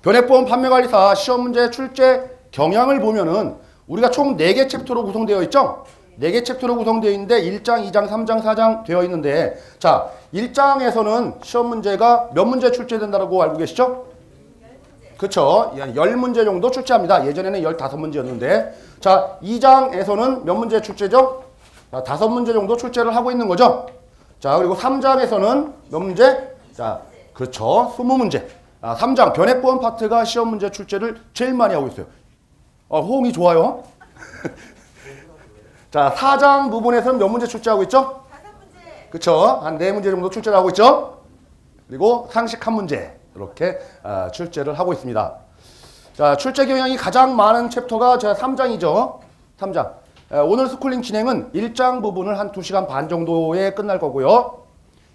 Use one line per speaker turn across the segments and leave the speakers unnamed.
변액보험 판매관리사 시험 문제 출제 경향을 보면은 우리가 총 4개 챕터로 구성되어 있죠? 4개 챕터로 구성되어 있는데 1장, 2장, 3장, 4장 되어 있는데 자, 1장에서는 시험 문제가 몇 문제 출제된다고 알고 계시죠? 그쵸? 10문제 정도 출제합니다. 예전에는 15문제였는데 자, 2장에서는 몇 문제 출제죠? 자, 5문제 정도 출제를 하고 있는 거죠? 자, 그리고 3장에서는 몇 문제? 자, 그렇죠. 20문제. 3장 변액보험 파트가 시험 문제 출제를 제일 많이 하고 있어요. 호응이 좋아요. 자, 4장 부분에서는 몇 문제 출제하고 있죠? 5문제. 그쵸? 한 4문제 정도 출제를 하고 있죠? 그리고 상식 1문제. 이렇게 출제를 하고 있습니다. 자, 출제 경향이 가장 많은 챕터가 제 3장이죠. 3장. 오늘 스쿨링 진행은 1장 부분을 한 2시간 반 정도에 끝날 거고요.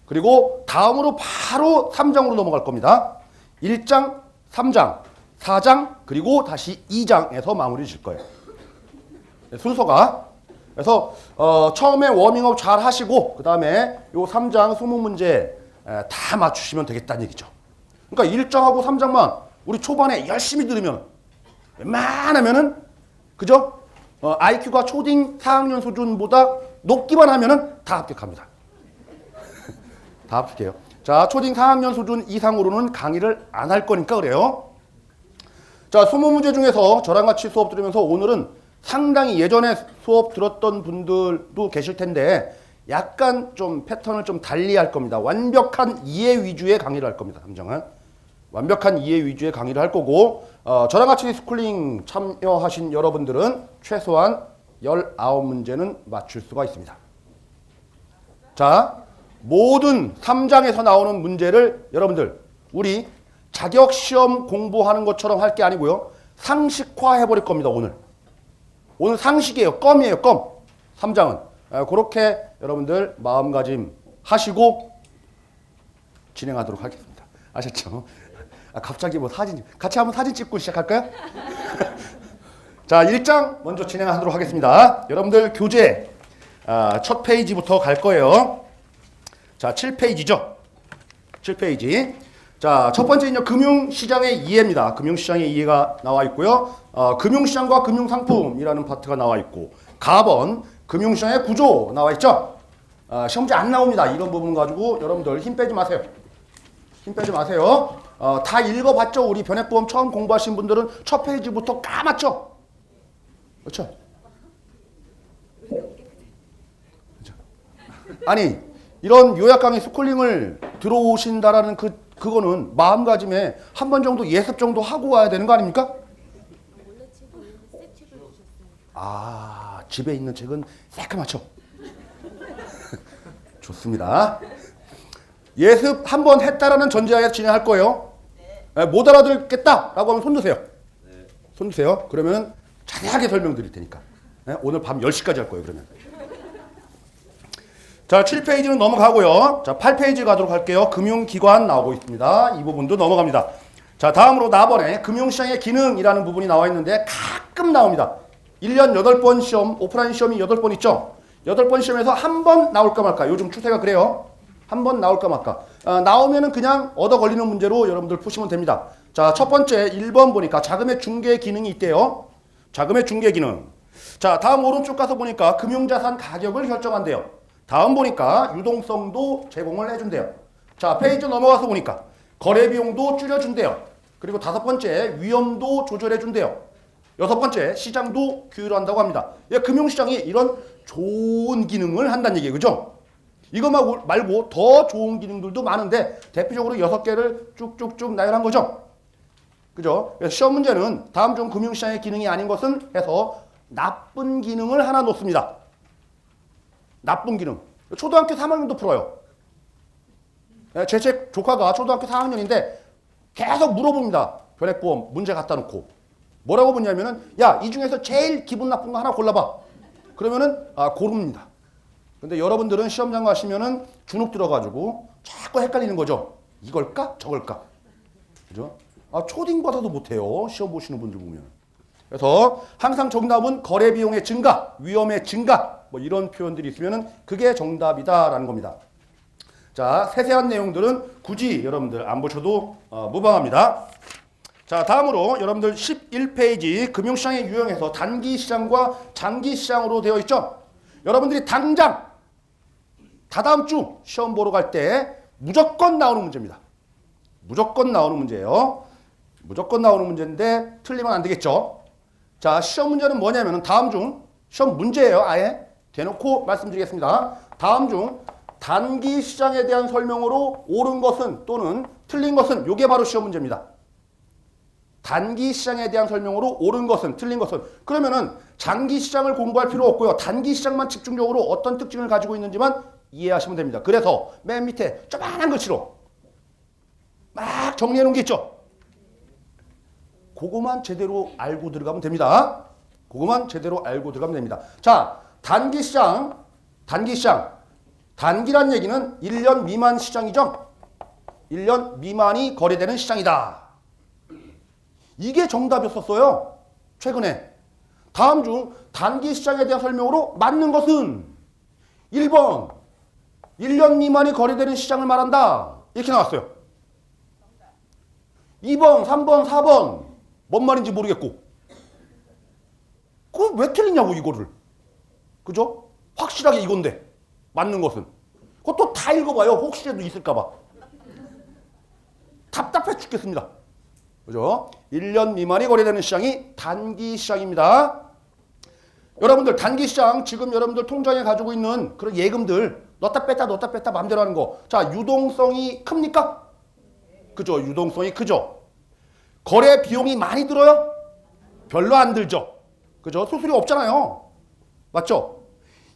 그리고 다음으로 바로 3장으로 넘어갈 겁니다. 1장, 3장, 4장, 그리고 다시 2장에서 마무리 질 거예요. 순서가. 그래서 처음에 워밍업 잘 하시고 그 다음에 요 3장 20문제 다 맞추시면 되겠다는 얘기죠. 그러니까 1장하고 3장만 우리 초반에 열심히 들으면 웬만하면은 그죠? IQ가 초딩 4학년 수준보다 높기만 하면은 다 합격합니다. 다 합격해요. 자, 초딩 4학년 수준 이상으로는 강의를 안 할 거니까 그래요. 자, 20문제 중에서 저랑 같이 수업 들으면서 오늘은 상당히 예전에 수업 들었던 분들도 계실 텐데 약간 좀 패턴을 좀 달리 할 겁니다. 완벽한 이해 위주의 강의를 할 겁니다. 3장은. 완벽한 이해 위주의 강의를 할 거고 저랑 같이 스쿨링 참여하신 여러분들은 최소한 19문제는 맞출 수가 있습니다. 자, 모든 3장에서 나오는 문제를 여러분들 우리 자격시험 공부하는 것처럼 할 게 아니고요. 상식화 해버릴 겁니다. 오늘 상식이에요. 껌이에요. 껌. 3장은. 그렇게 여러분들 마음가짐 하시고 진행하도록 하겠습니다. 아셨죠? 갑자기 뭐 사진 같이 한번 사진 찍고 시작할까요? 자, 1장 먼저 진행하도록 하겠습니다. 여러분들 교재 첫 페이지부터 갈 거예요. 자, 7페이지죠. 7페이지. 자, 첫 번째는요, 금융시장의 이해입니다. 금융시장의 이해가 나와 있고요. 금융시장과 금융상품이라는 파트가 나와 있고, 가번, 금융시장의 구조 나와 있죠. 시험지 안 나옵니다. 이런 부분 가지고 여러분들 힘 빼지 마세요. 힘 빼지 마세요. 다 읽어봤죠? 우리 변액보험 처음 공부하신 분들은 첫 페이지부터 까맣죠? 그렇죠? 아니, 이런 요약 강의 스쿨링을 들어오신다라는 그거는 마음가짐에 한 번 정도 예습 정도 하고 와야 되는 거 아닙니까? 집에 있는 책은 새까맣죠? 좋습니다. 예습 한 번 했다라는 전제하에 진행할 거예요. 못 알아듣겠다라고 하면 손 드세요. 손 드세요. 그러면 자세하게 설명드릴 테니까. 오늘 밤 10시까지 할 거예요, 그러면. 자, 7페이지는 넘어가고요. 자, 8페이지 가도록 할게요. 금융기관 나오고 있습니다. 이 부분도 넘어갑니다. 자, 다음으로 나번에 금융시장의 기능이라는 부분이 나와 있는데 가끔 나옵니다. 1년 8번 시험, 오프라인 시험이 8번 있죠? 8번 시험에서 한 번 나올까 말까. 요즘 추세가 그래요. 한 번 나올까 말까. 나오면은 그냥 얻어 걸리는 문제로 여러분들 푸시면 됩니다. 자, 첫 번째 1번 보니까 자금의 중개 기능이 있대요. 자금의 중개 기능. 자, 다음 오른쪽 가서 보니까 금융자산 가격을 결정한대요. 다음 보니까 유동성도 제공을 해준대요. 자, 페이지 넘어가서 보니까 거래 비용도 줄여준대요. 그리고 5번째 위험도 조절해준대요. 6번째 시장도 규율한다고 합니다. 금융시장이 이런 좋은 기능을 한다는 얘기예요. 그죠? 이거 말고 더 좋은 기능들도 많은데 대표적으로 6개를 쭉쭉쭉 나열한 거죠. 그죠? 그래서 시험 문제는 다음 중 금융시장의 기능이 아닌 것은 해서 나쁜 기능을 하나 놓습니다. 나쁜 기능. 초등학교 3학년도 풀어요. 제 책 조카가 초등학교 4학년인데 계속 물어봅니다. 변액보험 문제 갖다 놓고. 뭐라고 묻냐면은 야, 이 중에서 제일 기분 나쁜 거 하나 골라봐. 그러면은 고릅니다. 근데 여러분들은 시험장 가시면은 주눅 들어가지고 자꾸 헷갈리는 거죠. 이걸까? 저걸까? 그죠? 초딩받아도 못해요. 시험 보시는 분들 보면. 그래서 항상 정답은 거래 비용의 증가, 위험의 증가, 뭐 이런 표현들이 있으면은 그게 정답이다라는 겁니다. 자, 세세한 내용들은 굳이 여러분들 안 보셔도 무방합니다. 자, 다음으로 여러분들 11페이지 금융시장의 유형에서 단기시장과 장기시장으로 되어 있죠. 여러분들이 당장 다다음 주 시험 보러 갈 때 무조건 나오는 문제입니다. 무조건 나오는 문제예요. 무조건 나오는 문제인데 틀리면 안 되겠죠. 자, 시험 문제는 뭐냐면 다음 중 시험 문제예요. 아예 대놓고 말씀드리겠습니다. 다음 중 단기 시장에 대한 설명으로 옳은 것은 또는 틀린 것은 요게 바로 시험 문제입니다. 단기 시장에 대한 설명으로 옳은 것은 틀린 것은 그러면은 장기 시장을 공부할 필요 없고요. 단기 시장만 집중적으로 어떤 특징을 가지고 있는지만 이해하시면 됩니다. 그래서 맨 밑에 조그만한 글씨로 막 정리해 놓은 게 있죠. 그거만 제대로 알고 들어가면 됩니다. 그거만 제대로 알고 들어가면 됩니다. 자, 단기 시장. 단기란 얘기는 1년 미만 시장이죠. 1년 미만이 거래되는 시장이다. 이게 정답이었었어요. 최근에. 다음 중 단기 시장에 대한 설명으로 맞는 것은 1번 1년 미만이 거래되는 시장을 말한다. 이렇게 나왔어요. 2번, 3번, 4번 뭔 말인지 모르겠고 그거 왜 틀리냐고 이거를. 그죠? 확실하게 이건데 맞는 것은. 그것도 다 읽어봐요. 혹시라도 있을까 봐. 답답해 죽겠습니다. 그죠? 1년 미만이 거래되는 시장이 단기 시장입니다. 여러분들 단기 시장 지금 여러분들 통장에 가지고 있는 그런 예금들 넣었다 뺐다 마음대로 하는 거. 자, 유동성이 큽니까? 그죠? 유동성이 크죠? 거래 비용이 많이 들어요? 별로 안 들죠? 그죠? 수수료 없잖아요. 맞죠?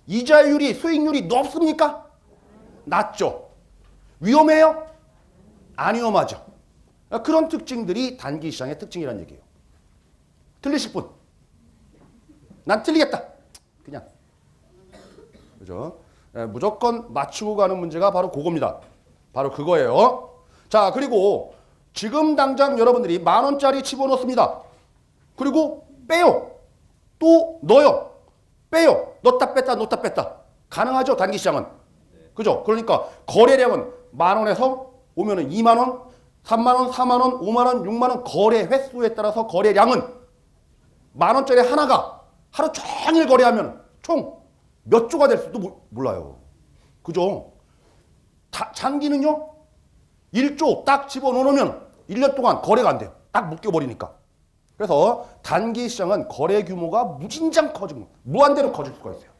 이자율이 수익률이 높습니까? 낮죠? 위험해요? 안 위험하죠? 그런 특징들이 단기 시장의 특징이라는 얘기예요. 틀리실 분? 난 틀리겠다. 그냥. 그죠? 무조건 맞추고 가는 문제가 바로 그겁니다. 바로 그거예요. 자, 그리고 지금 당장 여러분들이 10,000원짜리 집어넣습니다. 그리고 빼요. 또 넣어요. 빼요. 넣었다 뺐다. 가능하죠, 단기 시장은. 그죠? 그러니까 거래량은 10,000원에서 오면은 20,000원, 30,000원, 40,000원, 50,000원, 60,000원 거래 횟수에 따라서 거래량은 10,000원짜리 하나가 하루 종일 거래하면 총 몇 조가 될 수도 몰라요. 그죠? 장기는요? 1조 딱 집어넣으면 1년 동안 거래가 안 돼요. 딱 묶여버리니까. 그래서 단기 시장은 거래 규모가 무진장 커지고 무한대로 커질 수가 있어요.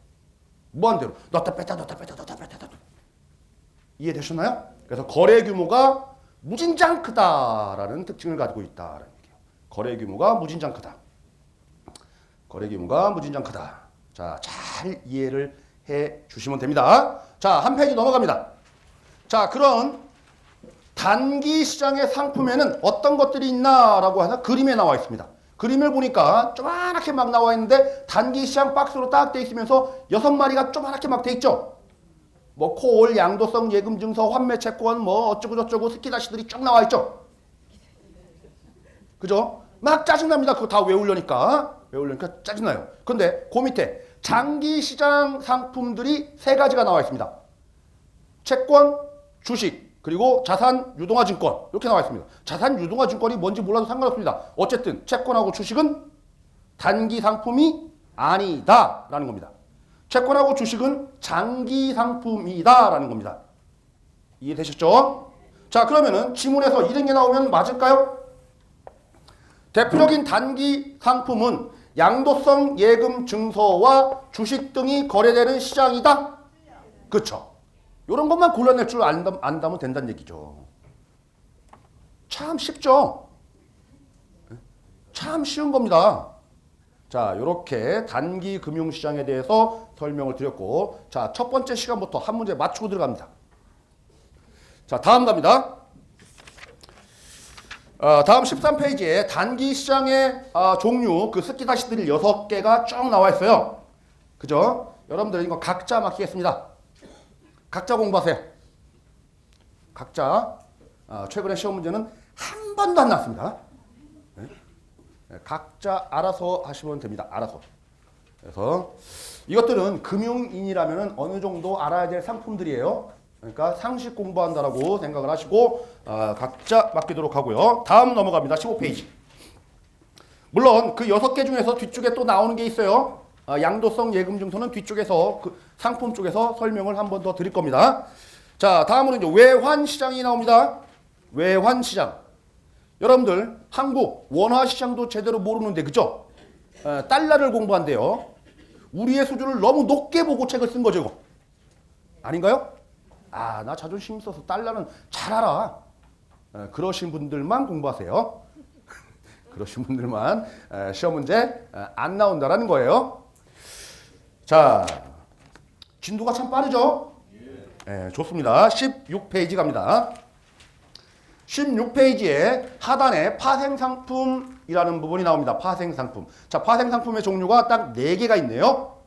무한대로. 넣었다 뺐다. 이해되셨나요? 그래서 거래 규모가 무진장 크다라는 특징을 가지고 있다라는 얘기예요. 거래 규모가 무진장 크다. 거래 규모가 무진장 크다. 자, 잘 이해를 해 주시면 됩니다. 자, 한 페이지 넘어갑니다. 자, 그런 단기 시장의 상품에는 어떤 것들이 있나라고 하는 그림에 나와 있습니다. 그림을 보니까 조그맣게 막 나와 있는데 단기 시장 박스로 딱 돼 있으면서 6마리가 조그맣게 막 돼 있죠. 뭐 콜, 양도성 예금 증서, 환매 채권, 뭐 어쩌고 저쩌고 스키다시들이 쭉 나와 있죠. 그죠? 막 짜증납니다. 그거 다 외우려니까 짜증나요. 근데 그 밑에 장기 시장 상품들이 3가지가 나와 있습니다. 채권, 주식, 그리고 자산 유동화 증권 이렇게 나와 있습니다. 자산 유동화 증권이 뭔지 몰라도 상관없습니다. 어쨌든 채권하고 주식은 단기 상품이 아니다라는 겁니다. 채권하고 주식은 장기 상품이다라는 겁니다. 이해되셨죠? 자, 그러면은 지문에서 이런 게 나오면 맞을까요? 대표적인 단기 상품은 양도성 예금 증서와 주식 등이 거래되는 시장이다. 그렇죠? 이런 것만 골라낼 줄 안다면 된다는 얘기죠. 참 쉽죠? 참 쉬운 겁니다. 자, 이렇게 단기 금융시장에 대해서 설명을 드렸고, 자, 첫 번째 시간부터 한 문제 맞추고 들어갑니다. 자, 다음 갑니다. 다음 13페이지에 단기 시장의 종류, 그 스키다시들이 6개가 쭉 나와 있어요. 그죠? 여러분들 이거 각자 맡기겠습니다. 각자 공부하세요. 각자. 최근에 시험 문제는 한 번도 안 나왔습니다. 네? 각자 알아서 하시면 됩니다. 알아서. 그래서 이것들은 금융인이라면 어느 정도 알아야 될 상품들이에요. 그러니까 상식 공부한다라고 생각을 하시고 각자 맡기도록 하고요. 다음 넘어갑니다. 15페이지. 물론 그 6개 중에서 뒤쪽에 또 나오는 게 있어요. 양도성 예금 증서는 뒤쪽에서 그 상품 쪽에서 설명을 한 번 더 드릴 겁니다. 자, 다음으로 이제 외환 시장이 나옵니다. 외환 시장. 여러분들 한국 원화 시장도 제대로 모르는데 그죠? 달러를 공부한대요. 우리의 수준을 너무 높게 보고 책을 쓴 거죠, 이거. 아닌가요? 나 자존심 있어서 달러는 잘 알아. 그러신 분들만 공부하세요. 그러신 분들만 시험 문제 안 나온다라는 거예요. 자, 진도가 참 빠르죠? 좋습니다. 16페이지 갑니다. 16페이지에 하단에 파생상품이라는 부분이 나옵니다. 파생상품. 자, 파생상품의 종류가 딱 4개가 있네요.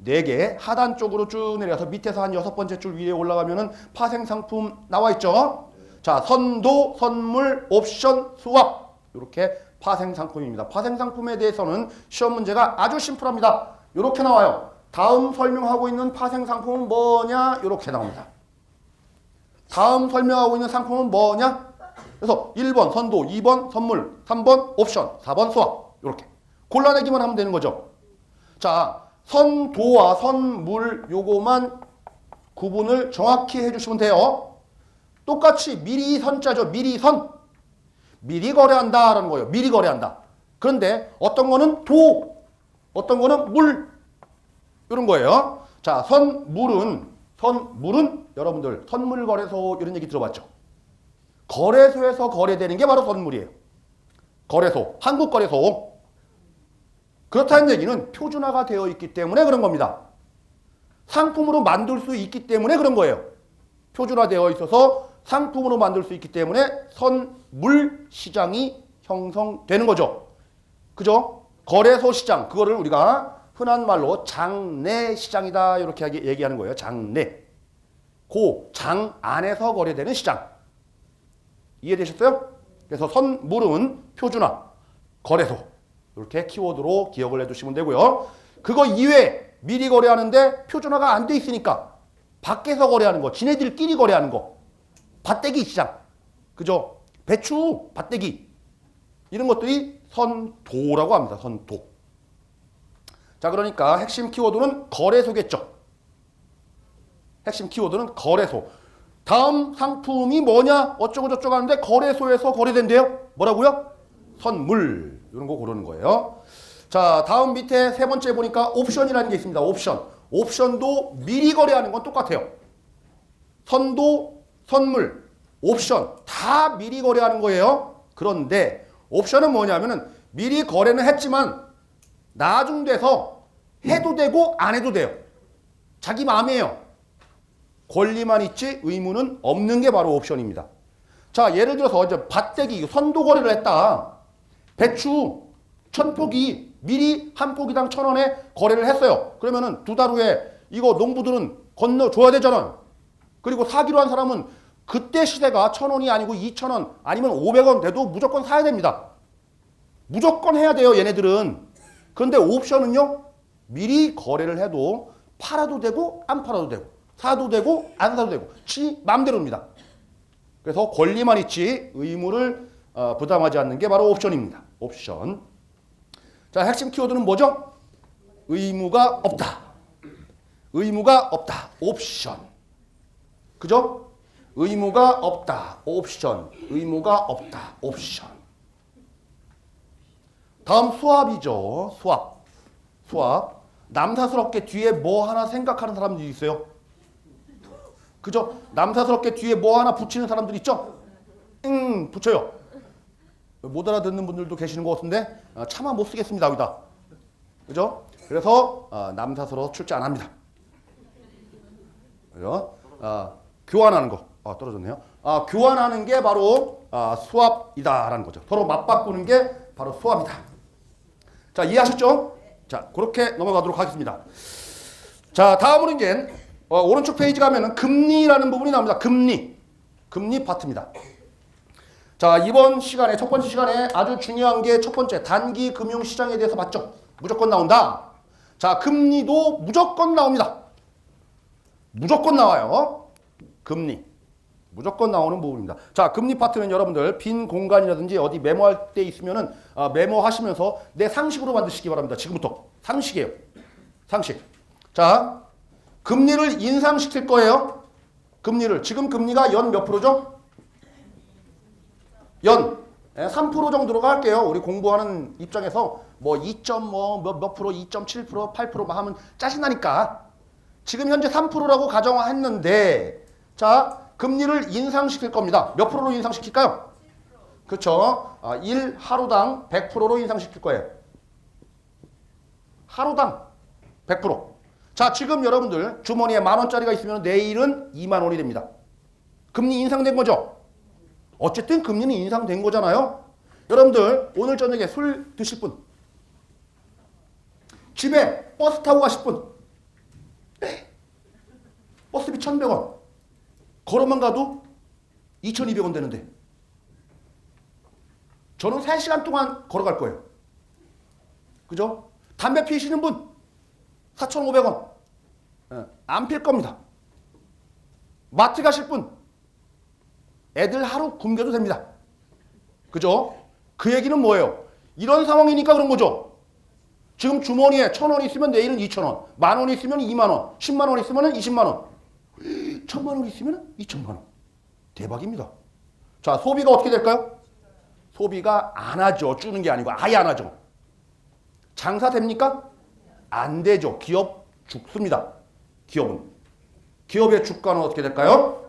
4개. 하단 쪽으로 쭉 내려서 밑에서 한 6번째 줄 위에 올라가면은 파생상품 나와 있죠. 자, 선도, 선물, 옵션, 수합. 이렇게 파생상품입니다. 파생상품에 대해서는 시험 문제가 아주 심플합니다. 이렇게 나와요. 다음 설명하고 있는 파생상품은 뭐냐? 이렇게 나옵니다. 다음 설명하고 있는 상품은 뭐냐? 그래서 1번 선도, 2번 선물, 3번 옵션, 4번 수합. 이렇게 골라내기만 하면 되는 거죠. 자, 선도와 선물 요거만 구분을 정확히 해주시면 돼요. 똑같이 미리 선자죠. 미리 선. 미리 거래한다라는 거예요. 미리 거래한다. 그런데 어떤 거는 도, 어떤 거는 물. 이런 거예요. 자, 선물은 여러분들 선물거래소 이런 얘기 들어봤죠? 거래소에서 거래되는 게 바로 선물이에요. 거래소, 한국거래소. 그렇다는 얘기는 표준화가 되어 있기 때문에 그런 겁니다. 상품으로 만들 수 있기 때문에 그런 거예요. 표준화되어 있어서 상품으로 만들 수 있기 때문에 선물 시장이 형성되는 거죠. 그죠? 거래소 시장, 그거를 우리가 흔한 말로 장내 시장이다 이렇게 얘기하는 거예요. 장내. 그 장 안에서 거래되는 시장. 이해되셨어요? 그래서 선물은 표준화, 거래소. 이렇게 키워드로 기억을 해두시면 되고요. 그거 이외에 미리 거래하는데 표준화가 안 돼 있으니까 밖에서 거래하는 거, 지네들끼리 거래하는 거. 밭대기 시장. 그죠? 배추, 밭대기. 이런 것들이 선도라고 합니다. 선도. 자, 그러니까 핵심 키워드는 거래소겠죠. 핵심 키워드는 거래소. 다음 상품이 뭐냐? 어쩌고 저쩌고 하는데 거래소에서 거래된대요. 뭐라고요? 선물. 이런 거 고르는 거예요. 자, 다음 밑에 세 번째 보니까 옵션이라는 게 있습니다. 옵션. 옵션도 미리 거래하는 건 똑같아요. 선도, 선물, 옵션 다 미리 거래하는 거예요. 그런데 옵션은 뭐냐면은 미리 거래는 했지만 나중돼서 해도 되고 안 해도 돼요. 자기 마음이에요. 권리만 있지 의무는 없는 게 바로 옵션입니다. 자, 예를 들어서 이제 밭대기 선도 거래를 했다. 배추 1000포기 미리 한 포기당 1000원에 거래를 했어요. 그러면은 2달 후에 이거 농부들은 건너줘야 되잖아요. 그리고 사기로 한 사람은 그때 시세가 1000원이 아니고 2000원 아니면 500원 돼도 무조건 사야 됩니다. 무조건 해야 돼요, 얘네들은. 그런데 옵션은요, 미리 거래를 해도 팔아도 되고 안 팔아도 되고 사도 되고 안 사도 되고 지 맘대로입니다. 그래서 권리만 있지 의무를 부담하지 않는 게 바로 옵션입니다. 옵션. 자, 핵심 키워드는 뭐죠? 의무가 없다. 의무가 없다. 옵션. 그죠? 의무가 없다. 옵션. 의무가 없다. 옵션. 다음 수합이죠. 수합. 수합. 남사스럽게 뒤에 뭐 하나 생각하는 사람들이 있어요. 그죠? 남사스럽게 뒤에 뭐 하나 붙이는 사람들 있죠? 붙여요. 못 알아듣는 분들도 계시는 것 같은데 차마 못 쓰겠습니다. 여기다. 그죠? 그래서 남사스러워 출제 안 합니다. 그죠? 교환하는 거. 떨어졌네요. 교환하는 게 바로 수합이다라는 거죠. 서로 맞바꾸는 게 바로 수합이다. 자, 이해하셨죠? 자, 그렇게 넘어가도록 하겠습니다. 자, 다음으로 이제 오른쪽 페이지 가면은 금리라는 부분이 나옵니다. 금리. 금리 파트입니다. 자, 이번 시간에 첫 번째 시간에 아주 중요한 게 첫 번째 단기 금융 시장에 대해서 봤죠. 무조건 나온다. 자, 금리도 무조건 나옵니다. 무조건 나와요. 금리. 무조건 나오는 부분입니다. 자, 금리 파트는 여러분들 빈 공간이라든지 어디 메모할 때 있으면은 메모하시면서 내 상식으로 만드시기 바랍니다. 지금부터 상식이에요. 상식. 자, 금리를 인상시킬 거예요. 금리를. 지금 금리가 연 몇 프로죠? 연 3% 정도로 갈게요. 우리 공부하는 입장에서 뭐 2점 몇 프로, 2.7%, 8% 하면 짜증나니까 지금 현재 3%라고 가정했는데 자, 금리를 인상시킬 겁니다. 몇 프로로 인상시킬까요? 그렇죠. 1 하루당 100%로 인상시킬 거예요. 하루당 100%. 자, 지금 여러분들 주머니에 10,000원짜리가 있으면 내일은 20,000원이 됩니다. 금리 인상된 거죠? 어쨌든 금리는 인상된 거잖아요. 여러분들 오늘 저녁에 술 드실 분, 집에 버스 타고 가실 분, 버스비 1,100원, 걸어만 가도 2,200원 되는데 저는 3시간 동안 걸어갈 거예요. 그죠? 담배 피시는 분 4,500원 안 필 겁니다. 마트 가실 분 애들 하루 굶겨도 됩니다. 그죠? 그 얘기는 뭐예요? 이런 상황이니까 그런 거죠. 지금 주머니에 1,000원 있으면 내일은 2,000원, 10,000원 있으면 20,000원, 100,000원 있으면 200,000원, 1,000,000원 있으면 2,000,000원. 대박입니다. 자, 소비가 어떻게 될까요? 소비가 안 하죠. 주는 게 아니고 아예 안 하죠. 장사 됩니까? 안 되죠. 기업 죽습니다. 기업은. 기업의 주가는 어떻게 될까요?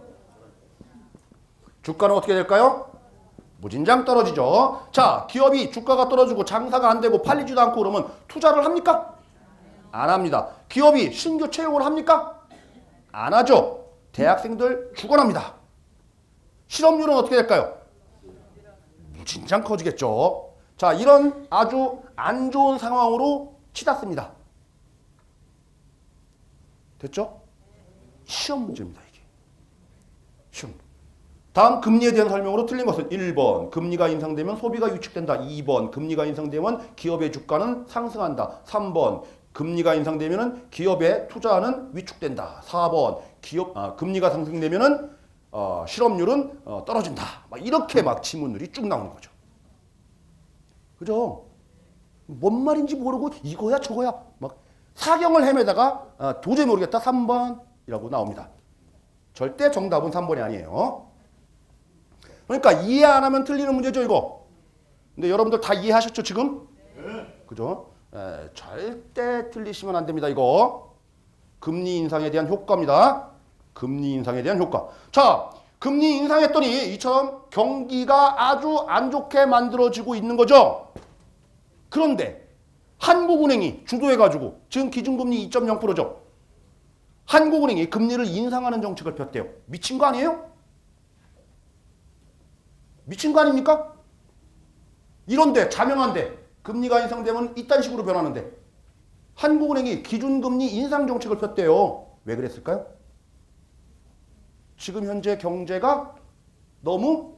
주가는 어떻게 될까요? 무진장 떨어지죠. 자, 기업이 주가가 떨어지고 장사가 안 되고 팔리지도 않고 그러면 투자를 합니까? 안 합니다. 기업이 신규 채용을 합니까? 안 하죠. 대학생들 죽어납니다. 실업률은 어떻게 될까요? 무진장 커지겠죠. 자, 이런 아주 안 좋은 상황으로 치닫습니다. 됐죠? 시험 문제입니다, 이게. 시험. 다음 금리에 대한 설명으로 틀린 것은 1번 금리가 인상되면 소비가 위축된다. 2번 금리가 인상되면 기업의 주가는 상승한다. 3번 금리가 인상되면 기업의 투자는 위축된다. 4번 금리가 상승되면 실업률은 떨어진다. 막 이렇게 막 지문들이 쭉 나오는 거죠. 그죠? 뭔 말인지 모르고 이거야 저거야 막 사경을 헤매다가 도저히 모르겠다. 3번이라고 나옵니다. 절대 정답은 3번이 아니에요. 그러니까 이해 안 하면 틀리는 문제죠, 이거. 근데 여러분들 다 이해하셨죠, 지금? 그죠? 절대 틀리시면 안 됩니다, 이거. 금리 인상에 대한 효과입니다. 금리 인상에 대한 효과. 자, 금리 인상했더니 이처럼 경기가 아주 안 좋게 만들어지고 있는 거죠. 그런데 한국은행이 주도해가지고 지금 기준금리 2.0%죠. 한국은행이 금리를 인상하는 정책을 폈대요. 미친 거 아니에요? 미친 거 아닙니까? 이런데 자명한데 금리가 인상되면 이딴 식으로 변하는데 한국은행이 기준금리 인상 정책을 폈대요. 왜 그랬을까요? 지금 현재 경제가 너무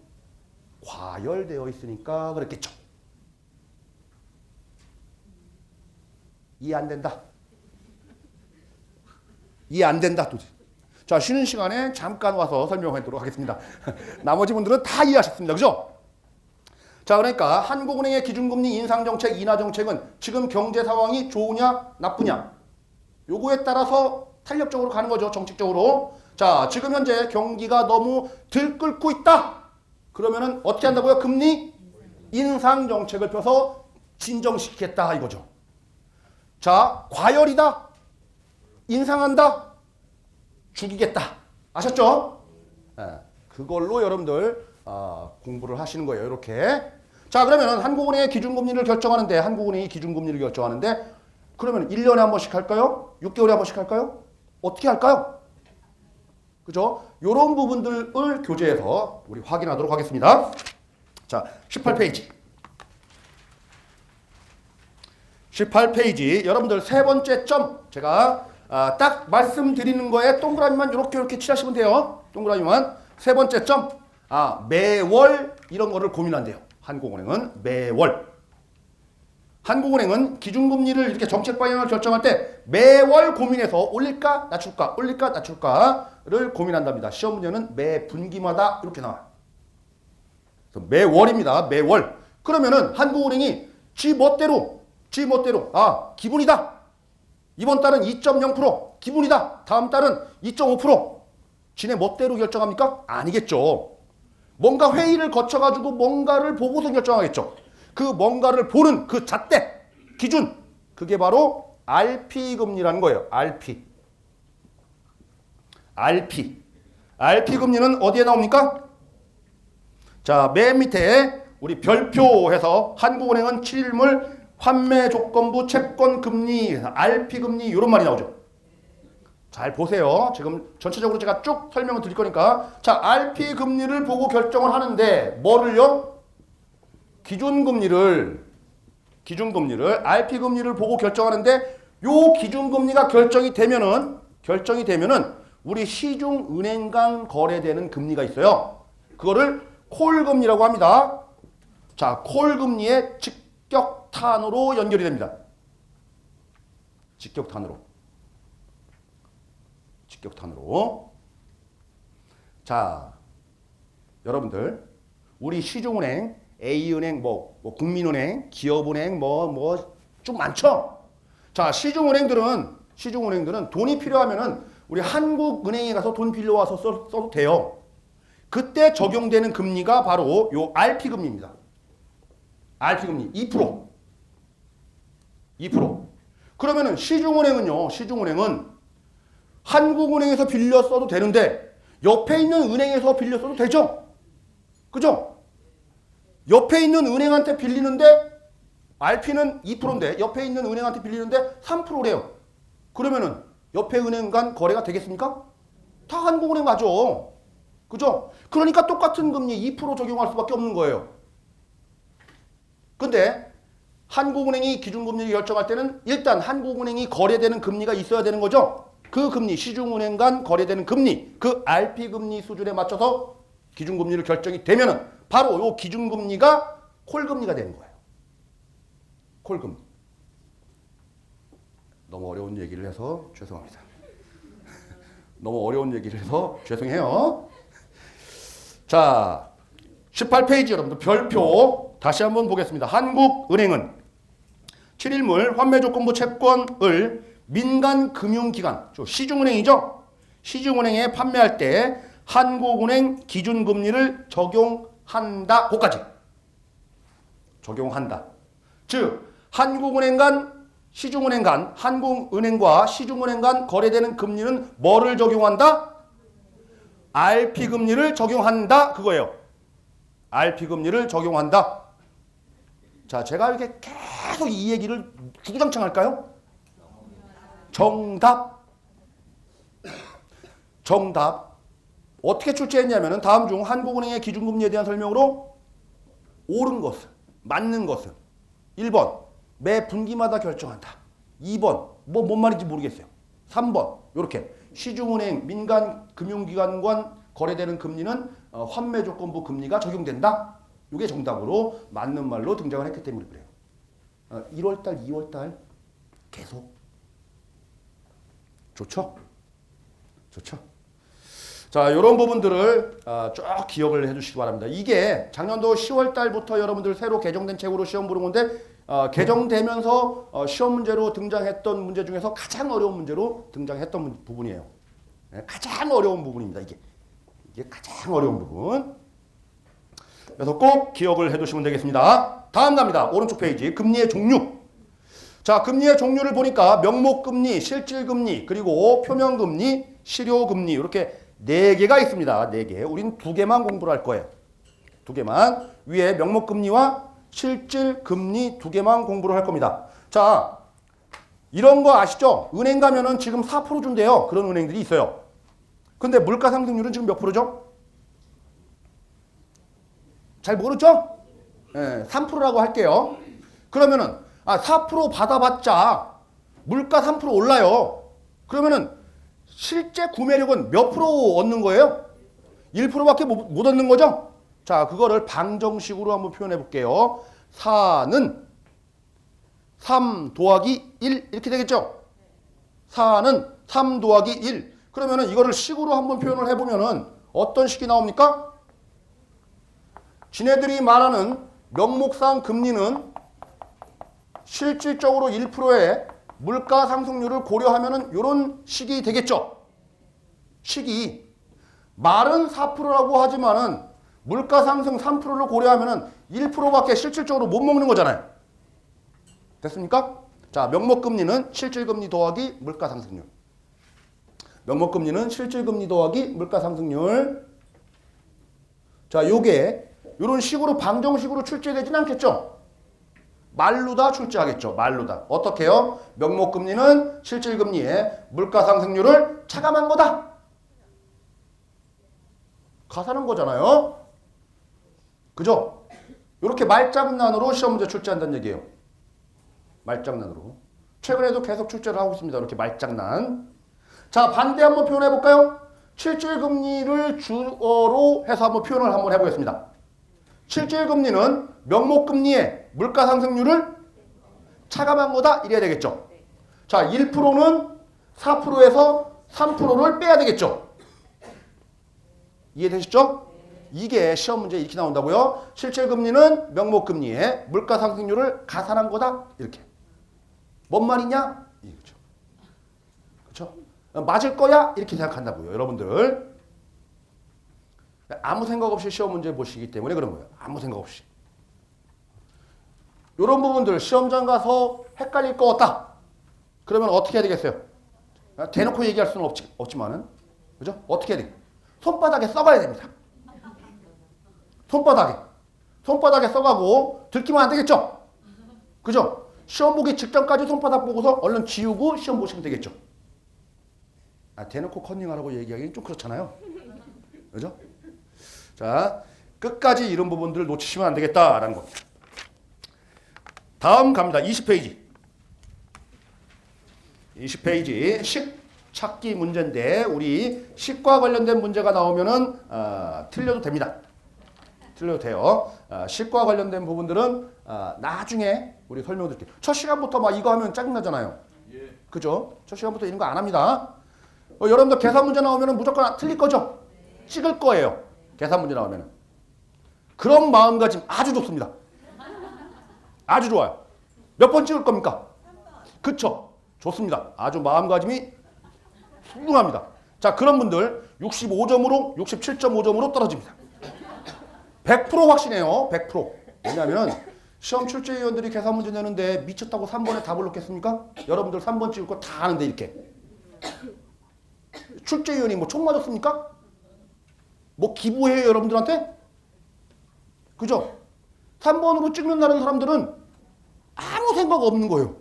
과열되어 있으니까 그랬겠죠. 이해 안 된다. 이해 안 된다. 자, 쉬는 시간에 잠깐 와서 설명하도록 하겠습니다. 나머지 분들은 다 이해하셨습니다. 그죠? 자, 그러니까 한국은행의 기준금리 인상정책, 인하정책은 지금 경제 상황이 좋으냐 나쁘냐 요거에 따라서 탄력적으로 가는 거죠. 정책적으로. 자, 지금 현재 경기가 너무 들끓고 있다. 그러면은 어떻게 한다고요? 금리 인상정책을 펴서 진정시키겠다 이거죠. 자, 과열이다. 인상한다. 죽이겠다. 아셨죠? 그걸로 여러분들 공부를 하시는 거예요. 이렇게. 자, 그러면 한국은행의 기준금리를 결정하는데 한국은행이 기준금리를 결정하는데 그러면 1년에 한 번씩 할까요? 6개월에 한 번씩 할까요? 어떻게 할까요? 그죠? 요런 부분들을 교재에서 우리 확인하도록 하겠습니다. 자, 18페이지. 18페이지. 여러분들 세 번째 점 제가 딱 말씀드리는 거에 동그라미만 이렇게 칠하시면 돼요. 동그라미만. 세 번째 점. 매월 이런 거를 고민한대요. 한국은행은 매월. 한국은행은 기준금리를 이렇게 정책 방향을 결정할 때 매월 고민해서 올릴까 낮출까 올릴까 낮출까를 고민한답니다. 시험 문제는 매 분기마다 이렇게 나와요. 그래서 매월입니다. 매월. 그러면은 한국은행이 지 멋대로 기분이다. 이번 달은 2.0% 기분이다. 다음 달은 2.5% 지네 멋대로 결정합니까? 아니겠죠. 뭔가 회의를 거쳐가지고 뭔가를 보고서 결정하겠죠. 그 뭔가를 보는 그 잣대, 기준, 그게 바로 RP금리라는 거예요. RP금리는 어디에 나옵니까? 자, 맨 밑에 우리 별표해서 한국은행은 7일물 환매조건부 채권금리, RP금리 이런 말이 나오죠. 잘 보세요. 지금 전체적으로 제가 쭉 설명을 드릴 거니까. 자, RP금리를 보고 결정을 하는데 뭐를요? 기준금리를 RP금리를 보고 결정하는데 요 기준금리가 결정이 되면은 우리 시중은행 간 거래되는 금리가 있어요. 그거를 콜금리라고 합니다. 자, 콜금리의 직격탄으로 연결이 됩니다. 직격탄으로. 자, 여러분들 우리 시중은행, A은행, 국민은행, 기업은행, 좀 많죠? 자, 시중은행들은 돈이 필요하면은 우리 한국은행에 가서 돈 빌려와서 써도 돼요. 그때 적용되는 금리가 바로 요 RP금리입니다. RP금리 2%. 그러면은 시중은행은 한국은행에서 빌려 써도 되는데 옆에 있는 은행에서 빌려 써도 되죠? 그죠? 옆에 있는 은행한테 빌리는데 RP는 2%인데 옆에 있는 은행한테 빌리는데 3%래요. 그러면은 옆에 은행 간 거래가 되겠습니까? 다 한국은행 가죠. 그죠? 그러니까 똑같은 금리 2% 적용할 수밖에 없는 거예요. 근데 한국은행이 기준금리를 결정할 때는 일단 한국은행이 거래되는 금리가 있어야 되는 거죠. 그 금리, 시중은행 간 거래되는 금리, 그 RP금리 수준에 맞춰서 기준금리를 결정이 되면은 바로 요 기준금리가 콜금리가 되는 거예요. 콜금리. 너무 어려운 얘기를 해서 죄송합니다. 너무 어려운 얘기를 해서 죄송해요. 자, 18페이지 여러분들 별표 다시 한번 보겠습니다. 한국은행은 7일물 환매조건부 채권을 민간금융기관, 시중은행이죠? 시중은행에 판매할 때 한국은행 기준금리를 적용한다. 그까지. 적용한다. 즉 한국은행 간, 시중은행 간, 한국은행과 시중은행 간 거래되는 금리는 뭐를 적용한다? RP금리를 적용한다. 그거예요. RP금리를 적용한다. 자, 제가 이렇게 계속 이 얘기를 주구장창 할까요? 정답. 어떻게 출제했냐면은 다음 중 한국은행의 기준금리에 대한 설명으로 옳은 것은, 맞는 것은 1번 매 분기마다 결정한다. 2번 뭔 말인지 모르겠어요. 3번 요렇게 시중은행 민간금융기관 간 거래되는 금리는 환매조건부 금리가 적용된다. 이게 정답으로 맞는 말로 등장을 했기 때문에 그래요. 1월달, 2월달 계속 좋죠? 자, 이런 부분들을 쭉 기억을 해주시기 바랍니다. 이게 작년도 10월달부터 여러분들 새로 개정된 책으로 시험 보는 건데 개정되면서 시험 문제로 등장했던 문제 중에서 가장 어려운 문제로 등장했던 부분이에요. 가장 어려운 부분입니다. 이게 가장 어려운 부분. 그래서 꼭 기억을 해두시면 되겠습니다. 다음 갑니다. 오른쪽 페이지 금리의 종류. 자, 금리의 종류를 보니까 명목금리, 실질금리, 그리고 표면금리, 실효금리 이렇게 4개가 있습니다. 4개. 우린 2개만 공부를 할 거예요. 2개만. 위에 명목금리와 실질금리 2개만 공부를 할 겁니다. 자, 이런 거 아시죠? 은행 가면은 지금 4% 준대요. 그런 은행들이 있어요. 근데 물가 상승률은 지금 몇 프로죠? 잘 모르죠? 3%라고 할게요. 그러면은 4% 받아봤자 물가 3% 올라요. 그러면은 실제 구매력은 몇 프로 얻는 거예요? 1%밖에 못 얻는 거죠? 자, 그거를 방정식으로 한번 표현해 볼게요. 4는 3 더하기 1 이렇게 되겠죠? 4는 3 더하기 1. 그러면은 이거를 식으로 한번 표현을 해보면은 어떤 식이 나옵니까? 지네들이 말하는 명목상 금리는 실질적으로 1%의 물가 상승률을 고려하면은 이런 식이 되겠죠. 식이 말은 4%라고 하지만은 물가 상승 3%를 고려하면은 1%밖에 실질적으로 못 먹는 거잖아요. 됐습니까? 자, 명목금리는 실질금리 더하기 물가 상승률. 명목금리는 실질금리 더하기 물가 상승률. 자, 요게 이런 식으로 방정식으로 출제되진 않겠죠? 말로 다 출제하겠죠. 말로 다. 어떻게 해요? 명목금리는 실질금리의 물가 상승률을 차감한 거다. 가사는 거잖아요. 그죠? 이렇게 말장난으로 시험 문제 출제한다는 얘기예요. 말장난으로. 최근에도 계속 출제를 하고 있습니다. 이렇게 말장난. 자, 반대 한번 표현해 볼까요? 실질금리를 주어로 해서 한번 표현을 한번 해보겠습니다. 실질금리는 명목금리의 물가상승률을 차감한 거다 이래야 되겠죠. 자, 1%는 4%에서 3%를 빼야 되겠죠. 이해되시죠? 이게 시험 문제에 이렇게 나온다고요. 실질금리는 명목금리의 물가상승률을 가산한 거다 이렇게. 뭔 말이냐? 이거죠. 그렇죠? 맞을 거야? 이렇게 생각한다고요. 여러분들. 아무 생각 없이 시험 문제 보시기 때문에 그런 거예요. 아무 생각 없이. 이런 부분들 시험장 가서 헷갈릴 것 같다. 그러면 어떻게 해야 되겠어요? 대놓고 얘기할 수는 없지만은. 그죠? 어떻게 해야 돼? 손바닥에 써가야 됩니다. 손바닥에 써가고 들키면 안 되겠죠? 그죠? 시험 보기 직전까지 손바닥 보고서 얼른 지우고 시험 보시면 되겠죠? 대놓고 컨닝하라고 얘기하기는 좀 그렇잖아요. 그죠? 자, 끝까지 이런 부분들을 놓치시면 안 되겠다라는 겁니다. 다음 갑니다. 20페이지. 20페이지 식 찾기 문제인데 우리 식과 관련된 문제가 나오면은 틀려도 됩니다. 틀려도 돼요. 식과 관련된 부분들은 나중에 우리 설명드릴게요. 첫 시간부터 막 이거 하면 짜증나잖아요. 그죠? 첫 시간부터 이런 거 안 합니다. 여러분들 계산 문제 나오면은 무조건 틀릴 거죠? 찍을 거예요. 계산 문제 나오면은. 그런 마음가짐 아주 좋습니다. 아주 좋아요. 몇 번 찍을 겁니까? 그쵸? 좋습니다. 아주 마음가짐이 훌륭합니다. 자, 그런 분들 65점으로 67.5점으로 떨어집니다. 100% 확신해요. 100%. 왜냐하면 시험 출제위원들이 계산 문제 내는데 미쳤다고 3번에 답을 넣겠습니까? 여러분들 3번 찍을 거 다 아는데 이렇게. 출제위원이 뭐 총 맞았습니까? 뭐 기부해요 여러분들한테? 그죠? 3번으로 찍는다는 사람들은 아무 생각 없는 거예요.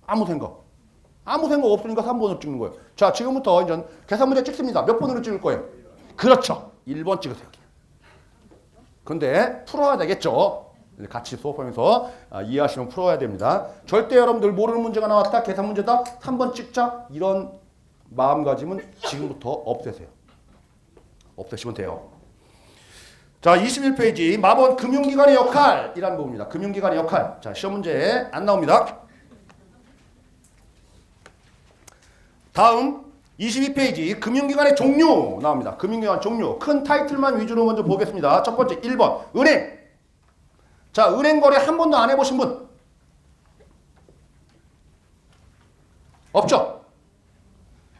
아무 생각 없으니까 3번으로 찍는 거예요. 자, 지금부터 이제 계산 문제 찍습니다. 몇 번으로 찍을 거예요? 그렇죠. 1번 찍으세요. 근데 풀어야 되겠죠. 같이 수업하면서 이해하시면 풀어야 됩니다. 절대 여러분들 모르는 문제가 나왔다. 계산 문제다. 3번 찍자. 이런 마음가짐은 지금부터 없애세요. 없애시면 돼요. 자, 21페이지 마번 금융기관의 역할이라는 부분입니다. 금융기관의 역할. 자, 시험 문제에 안 나옵니다. 다음 22페이지 금융기관의 종류 나옵니다. 금융기관 종류. 큰 타이틀만 위주로 먼저 보겠습니다. 첫 번째 1번 은행. 자, 은행 거래 한 번도 안 해보신 분? 없죠?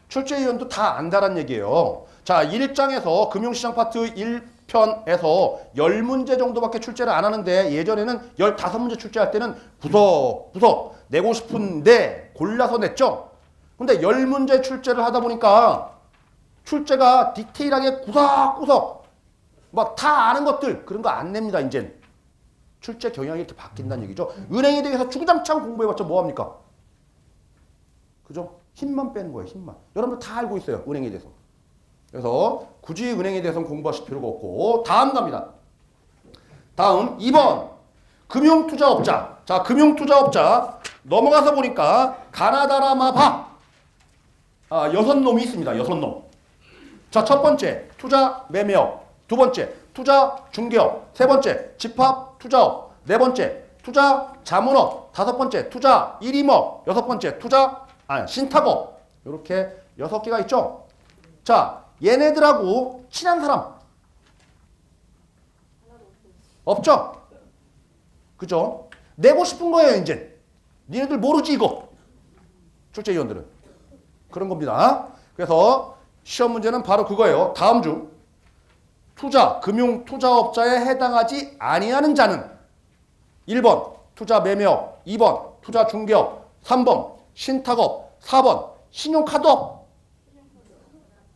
출제위원도 다 안다란 얘기예요. 자, 1장에서 금융시장 파트 1편에서 10문제 정도밖에 출제를 안 하는데 예전에는 15문제 출제할 때는 구석구석 내고 싶은데 골라서 냈죠. 근데 10문제 출제를 하다 보니까 출제가 디테일하게 구석구석 막 다 아는 것들 그런 거 안 냅니다. 이젠 출제 경향이 이렇게 바뀐다는 얘기죠. 은행에 대해서 주구장창 공부해봤자 뭐합니까? 그죠? 힘만 빼는 거예요. 힘만. 여러분들 다 알고 있어요. 은행에 대해서. 그래서 굳이 은행에 대해서는 공부하실 필요가 없고 다음 갑니다. 다음 2번 금융투자업자. 자, 금융투자업자 넘어가서 보니까 가나다라마바 6놈이 있습니다. 6놈. 자, 첫 번째 투자 매매업, 두 번째 투자 중개업, 세 번째 집합 투자업, 네 번째 투자 자문업, 5번째 투자 일임업, 6번째 투자 신탁업. 이렇게 6개가 있죠. 자, 얘네들하고 친한 사람 없죠? 그죠? 내고 싶은 거예요, 이제. 니네들 모르지, 이거. 출제위원들은. 그런 겁니다. 그래서 시험 문제는 바로 그거예요. 다음 중 투자, 금융 투자업자에 해당하지 아니하는 자는 1번 투자 매매업, 2번 투자 중개업, 3번 신탁업, 4번 신용카드업.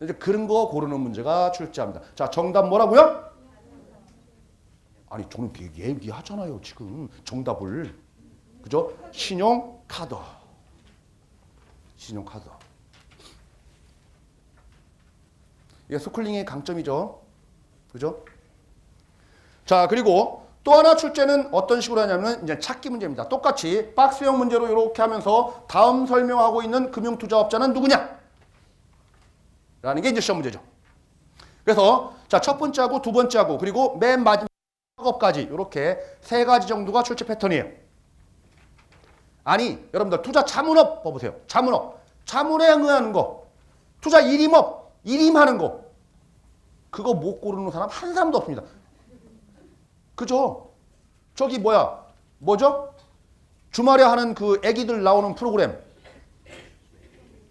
이제 그런 거 고르는 문제가 출제합니다. 자, 정답 뭐라고요? 아니, 저는 얘기하잖아요, 지금 정답을. 그죠? 신용카드. 신용카드. 이게 스쿨링의 강점이죠. 그죠? 자, 그리고 또 하나 출제는 어떤 식으로 하냐면 이제 찾기 문제입니다. 똑같이 박스형 문제로 이렇게 하면서 다음 설명하고 있는 금융투자업자는 누구냐? 라는 게 이제 시험 문제죠. 그래서 자, 첫 번째하고 두 번째하고 그리고 맨 마지막 작업까지 이렇게 3가지 정도가 출제 패턴이에요. 아니, 여러분들 투자 자문업 봐보세요. 자문업. 자문에 응하는 거. 투자 일임업. 일임하는 거. 그거 못 고르는 사람 한 사람도 없습니다. 그죠? 저기 뭐죠? 주말에 하는 그 애기들 나오는 프로그램.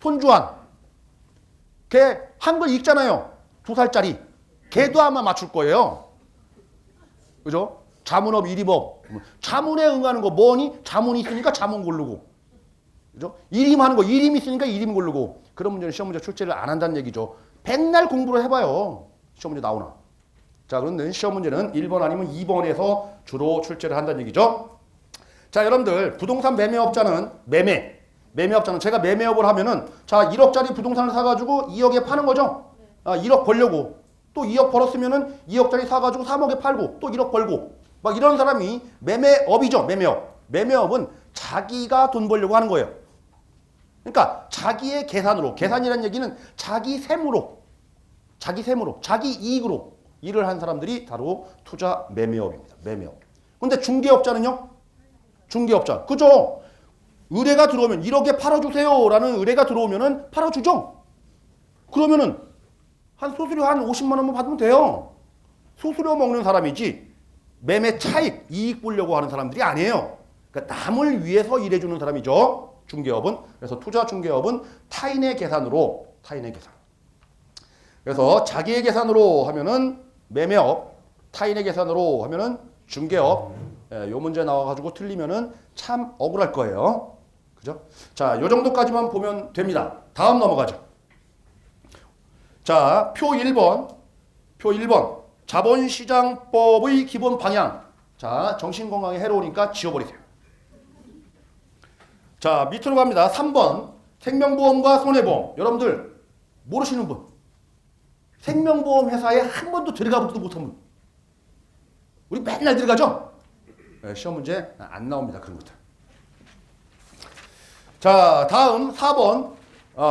손주환. 걔 한글 읽잖아요. 2살짜리. 걔도 아마 맞출 거예요. 그죠? 자문업, 일임업. 자문에 응하는 거 뭐니? 자문이 있으니까 자문 고르고. 그죠? 일임하는 거, 일임 있으니까 일임 고르고. 그런 문제는 시험 문제 출제를 안 한다는 얘기죠. 백날 공부를 해봐요. 시험 문제 나오나. 자, 그런데 시험 문제는 1번 아니면 2번에서 주로 출제를 한다는 얘기죠. 자, 여러분들 부동산 매매업자는 매매업자는 제가 매매업을 하면은 자, 1억짜리 부동산을 사가지고 2억에 파는 거죠. 1억 벌려고. 또 2억 벌었으면은 2억짜리 사가지고 3억에 팔고 또 1억 벌고 막 이런 사람이 매매업이죠. 매매업. 매매업은 자기가 돈 벌려고 하는 거예요. 그러니까 자기의 계산으로, 계산이라는 얘기는 자기 세무로, 자기 이익으로 일을 한 사람들이 바로 투자 매매업입니다. 매매업. 근데 중개업자는요? 중개업자. 그죠? 의뢰가 들어오면 1억에 팔아주세요 라는 의뢰가 들어오면은 팔아주죠? 그러면은 수수료 한 50만 원만 받으면 돼요. 수수료 먹는 사람이지 매매 차익, 이익 보려고 하는 사람들이 아니에요. 그러니까 남을 위해서 일해주는 사람이죠. 중개업은. 그래서 투자 중개업은 타인의 계산으로, 그래서 자기의 계산으로 하면은 매매업, 타인의 계산으로 하면은 중개업. 요 문제 나와가지고 틀리면은 참 억울할 거예요. 그죠? 자, 요 정도까지만 보면 됩니다. 다음 넘어가죠. 자, 표 1번. 자본시장법의 기본 방향. 자, 정신건강에 해로우니까 지워버리세요. 자, 밑으로 갑니다. 3번. 생명보험과 손해보험. 여러분들 모르시는 분. 생명보험 회사에 한 번도 들어가 보지도 못한 분. 우리 맨날 들어가죠? 네, 시험 문제 안 나옵니다. 그런 것들. 자, 다음 4번.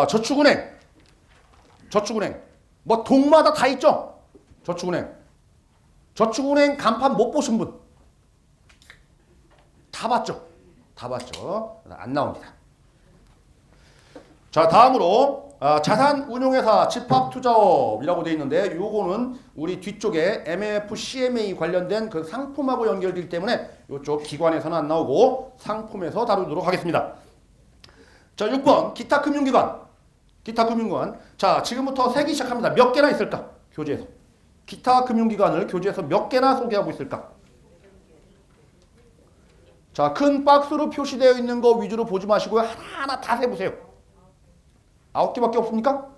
저축은행. 뭐 동마다 다 있죠? 저축은행 간판 못 보신 분. 다 봤죠? 안 나옵니다. 자, 다음으로 자산운용회사 집합투자업이라고 되어 있는데 요거는 우리 뒤쪽에 MF, CMA 관련된 그 상품하고 연결되기 때문에 이쪽 기관에서는 안 나오고 상품에서 다루도록 하겠습니다. 자, 6번 기타 금융기관. 자, 지금부터 세기 시작합니다. 몇 개나 있을까? 교재에서. 기타 금융기관을 교재에서 몇 개나 소개하고 있을까? 자, 큰 박스로 표시되어 있는 거 위주로 보지 마시고요. 하나하나 다 세보세요. 9개밖에 없습니까?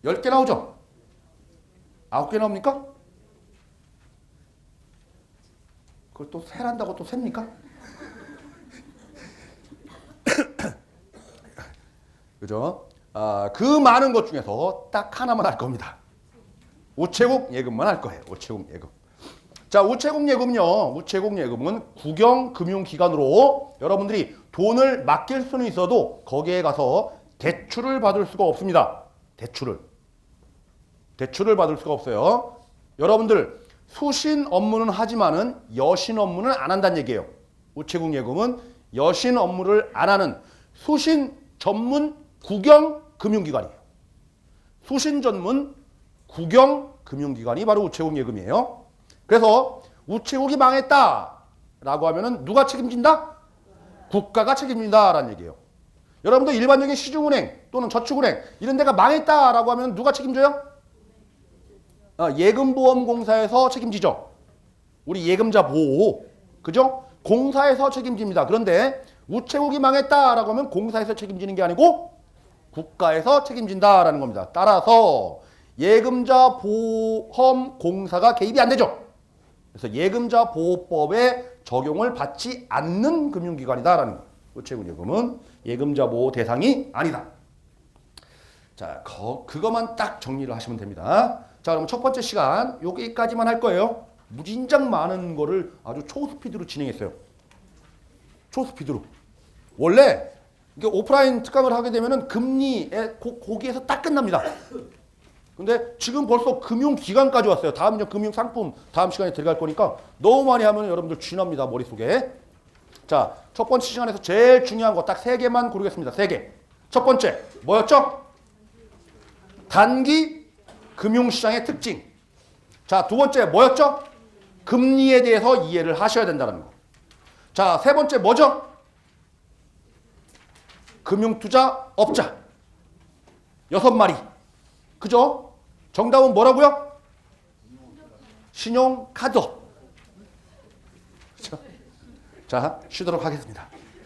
열 개 나오죠? 9개 나옵니까? 그걸 또 세란다고 또 셉니까? 그죠? 그 많은 것 중에서 딱 하나만 할 겁니다. 우체국 예금만 할 거예요. 우체국 예금. 자, 우체국 예금은 국영금융기관으로 여러분들이 돈을 맡길 수는 있어도 거기에 가서 대출을 받을 수가 없습니다. 대출을 받을 수가 없어요. 여러분들 수신 업무는 하지만은 여신 업무는 안 한다는 얘기예요. 우체국 예금은 여신 업무를 안 하는 수신 전문 국영 금융기관이에요. 수신 전문 국영 금융기관이 바로 우체국 예금이에요. 그래서 우체국이 망했다라고 하면은 누가 책임진다? 국가가 책임진다라는 얘기예요. 여러분도 일반적인 시중은행 또는 저축은행 이런 데가 망했다라고 하면 누가 책임져요? 예금보험공사에서 책임지죠. 우리 예금자 보호, 그죠? 공사에서 책임집니다. 그런데 우체국이 망했다라고 하면 공사에서 책임지는 게 아니고 국가에서 책임진다라는 겁니다. 따라서 예금자 보험공사가 개입이 안 되죠. 그래서 예금자 보호법에 적용을 받지 않는 금융기관이다라는 거예요. 우체국 예금은 예금자 보호 대상이 아니다. 자, 그것만 딱 정리를 하시면 됩니다. 자, 그럼 첫 번째 시간 여기까지만 할 거예요. 무진장 많은 거를 아주 초스피드로 진행했어요. 초스피드로. 원래 이게 오프라인 특강을 하게 되면은 금리에 거기에서 딱 끝납니다. 근데 지금 벌써 금융기관까지 왔어요. 다음 이제 금융상품 다음 시간에 들어갈 거니까 너무 많이 하면 여러분들 쥐납니다. 머릿속에. 자, 첫 번째 시간에서 제일 중요한 거 딱 3개만 고르겠습니다. 3개. 첫 번째 뭐였죠? 단기 금융시장의 특징. 자, 두 번째 뭐였죠? 금리에 대해서 이해를 하셔야 된다는 거. 자, 세 번째 뭐죠? 금융투자업자. 6마리. 그죠? 정답은 뭐라고요? 신용카드. 자, 쉬도록 하겠습니다.